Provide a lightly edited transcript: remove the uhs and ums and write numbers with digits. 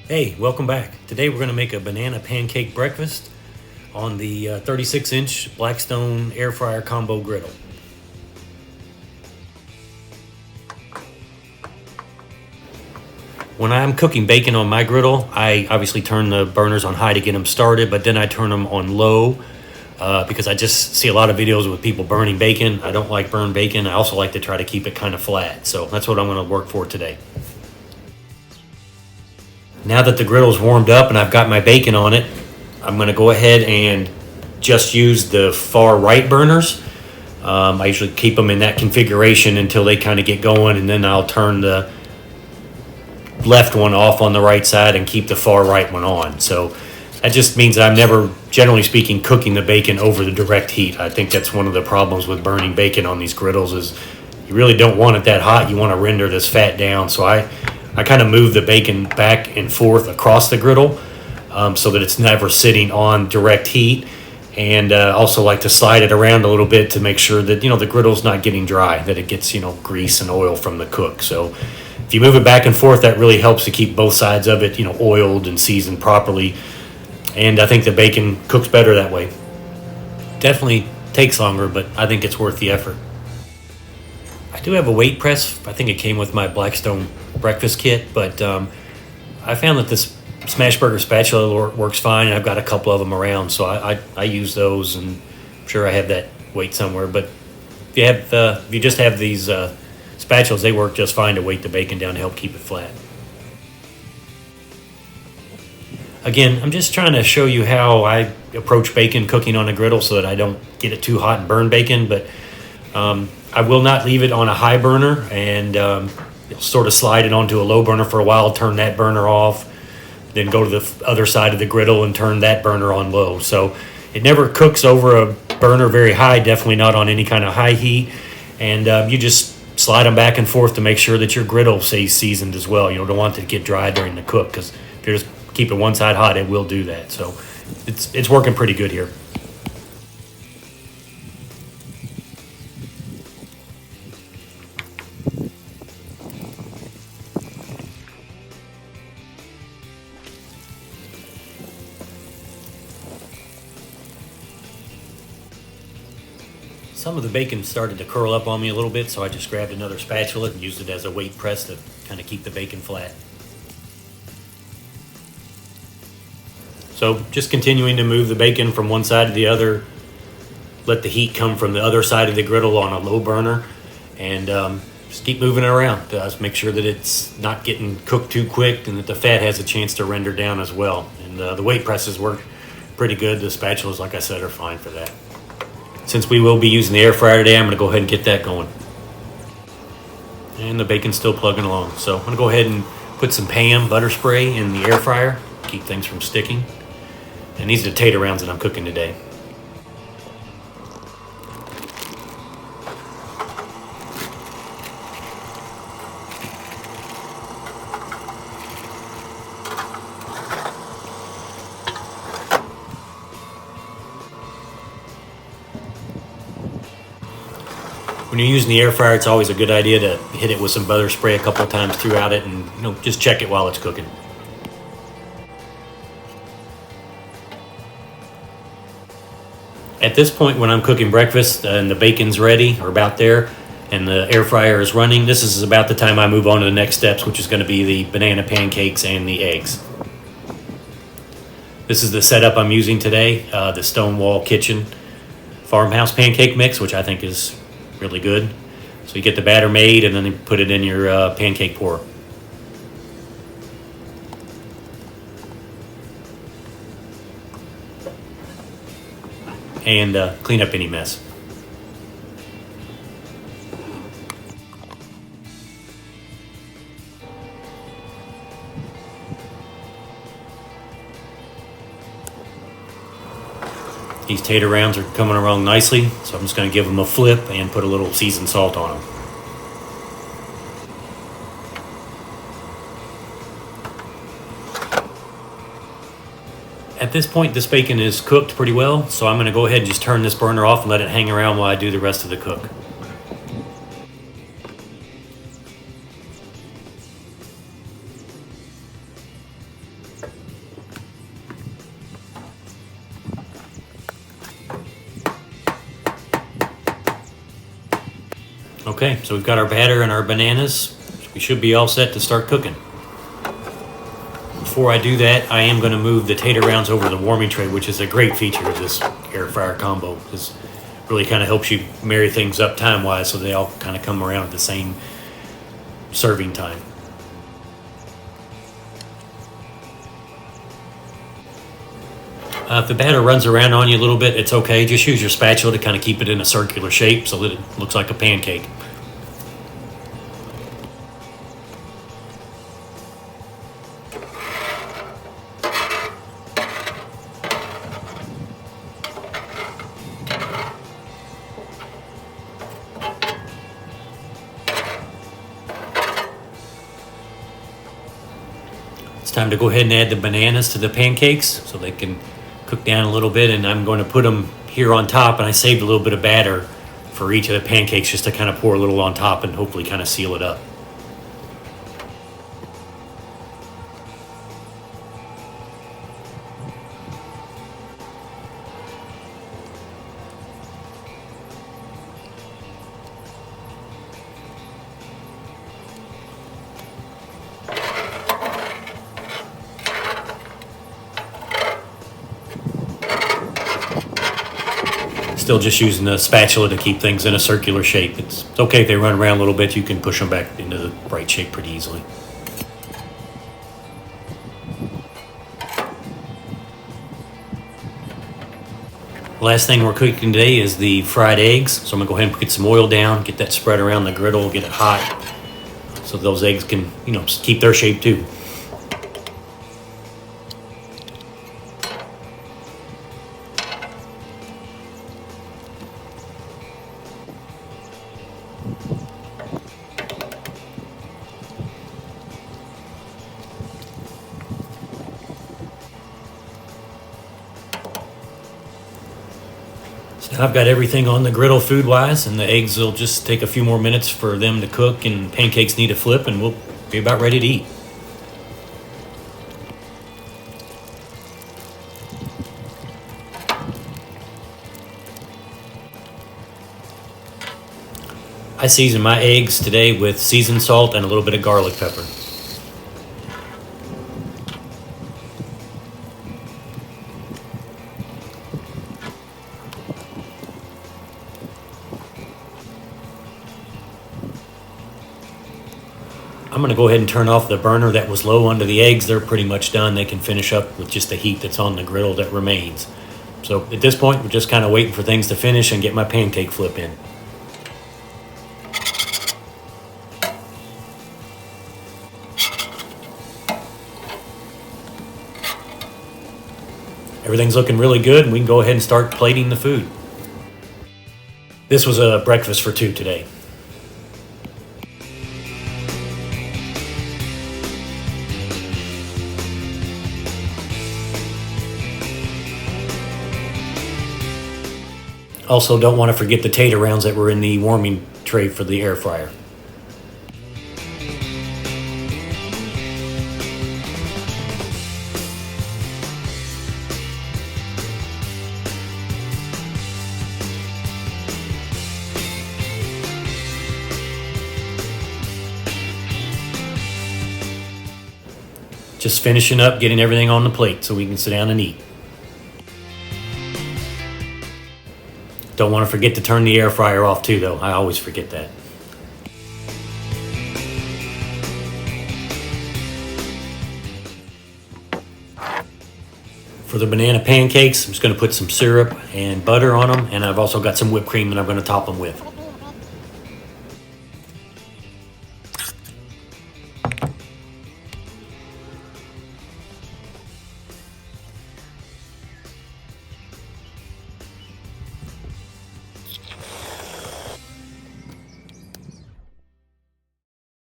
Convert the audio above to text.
Hey, welcome back. Today we're going to make a banana pancake breakfast on the 36-inch Blackstone air fryer combo griddle. When I'm cooking bacon on my griddle, I obviously turn the burners on high to get them started, but then I turn them on low because I just see a lot of videos with people burning bacon. I don't like burned bacon. I also like to try to keep it kind of flat. So that's what I'm going to work for today. Now that the griddle's warmed up and I've got my bacon on it, I'm going to go ahead and just use the far right burners. I usually keep them in that configuration until they kind of get going, and then I'll turn the left one off on the right side and keep the far right one on. So that just means that I'm never, generally speaking, cooking the bacon over the direct heat. I think that's one of the problems with burning bacon on these griddles is you really don't want it that hot. You want to render this fat down. So I kind of move the bacon back and forth across the griddle so that it's never sitting on direct heat. And also like to slide it around a little bit to make sure that, the griddle's not getting dry, that it gets, grease and oil from the cook. So if you move it back and forth, that really helps to keep both sides of it, oiled and seasoned properly. And I think the bacon cooks better that way. Definitely takes longer, but I think it's worth the effort. I do have a weight press. I think it came with my Blackstone breakfast kit, but I found that this smash burger spatula works fine, and I've got a couple of them around, so I use those, and I'm sure I have that weight somewhere. But if you just have these spatulas, they work just fine to weight the bacon down to help keep it flat. Again, I'm just trying to show you how I approach bacon cooking on a griddle so that I don't get it too hot and burn bacon, but I will not leave it on a high burner, and sort of slide it onto a low burner for a while, turn that burner off, then go to the other side of the griddle and turn that burner on low. So it never cooks over a burner very high, definitely not on any kind of high heat, and you just slide them back and forth to make sure that your griddle stays seasoned as well. You don't want it to get dry during the cook, because if you're just keeping one side hot, it will do that. So it's working pretty good here. Some of the bacon started to curl up on me a little bit, so I just grabbed another spatula and used it as a weight press to kind of keep the bacon flat. So just continuing to move the bacon from one side to the other, let the heat come from the other side of the griddle on a low burner, and just keep moving it around. Just make sure that it's not getting cooked too quick and that the fat has a chance to render down as well. And the weight presses work pretty good. The spatulas, like I said, are fine for that. Since we will be using the air fryer today, I'm going to go ahead and get that going. And the bacon's still plugging along. So I'm going to go ahead and put some Pam butter spray in the air fryer, keep things from sticking. And these are the tater rounds that I'm cooking today. When you're using the air fryer, it's always a good idea to hit it with some butter spray a couple of times throughout it, and just check it while it's cooking. At this point, when I'm cooking breakfast and the bacon's ready or about there and the air fryer is running, this is about the time I move on to the next steps, which is going to be the banana pancakes and the eggs. This is the setup I'm using today, the Stonewall Kitchen farmhouse pancake mix, which I think is really good. So you get the batter made and then you put it in your pancake pour. And clean up any mess. These tater rounds are coming along nicely, so I'm just going to give them a flip and put a little seasoned salt on them. At this point, this bacon is cooked pretty well, so I'm going to go ahead and just turn this burner off and let it hang around while I do the rest of the cook. Okay, so we've got our batter and our bananas. We should be all set to start cooking. Before I do that, I am going to move the tater rounds over to the warming tray, which is a great feature of this air fryer combo. This really kind of helps you marry things up time-wise so they all kind of come around at the same serving time. If the batter runs around on you a little bit, it's okay. Just use your spatula to kind of keep it in a circular shape so that it looks like a pancake. It's time to go ahead and add the bananas to the pancakes so they can cook down a little bit, and I'm going to put them here on top, and I saved a little bit of batter for each of the pancakes just to kind of pour a little on top and hopefully kind of seal it up. Still just using the spatula to keep things in a circular shape. It's okay if they run around a little bit, you can push them back into the right shape pretty easily. Last thing we're cooking today is the fried eggs. So I'm gonna go ahead and get some oil down, get that spread around the griddle, get it hot, so those eggs can, keep their shape too. So I've got everything on the griddle food-wise, and the eggs will just take a few more minutes for them to cook, and pancakes need to flip, and we'll be about ready to eat. I season my eggs today with seasoned salt and a little bit of garlic pepper. I'm going to go ahead and turn off the burner that was low under the eggs. They're pretty much done. They can finish up with just the heat that's on the griddle that remains. So at this point, we're just kind of waiting for things to finish and get my pancake flip in. Everything's looking really good, and we can go ahead and start plating the food. This was a breakfast for two today. Also, don't want to forget the tater rounds that were in the warming tray for the air fryer. Just finishing up, getting everything on the plate so we can sit down and eat. Don't want to forget to turn the air fryer off too, though. I always forget that. For the banana pancakes, I'm just going to put some syrup and butter on them, and I've also got some whipped cream that I'm going to top them with.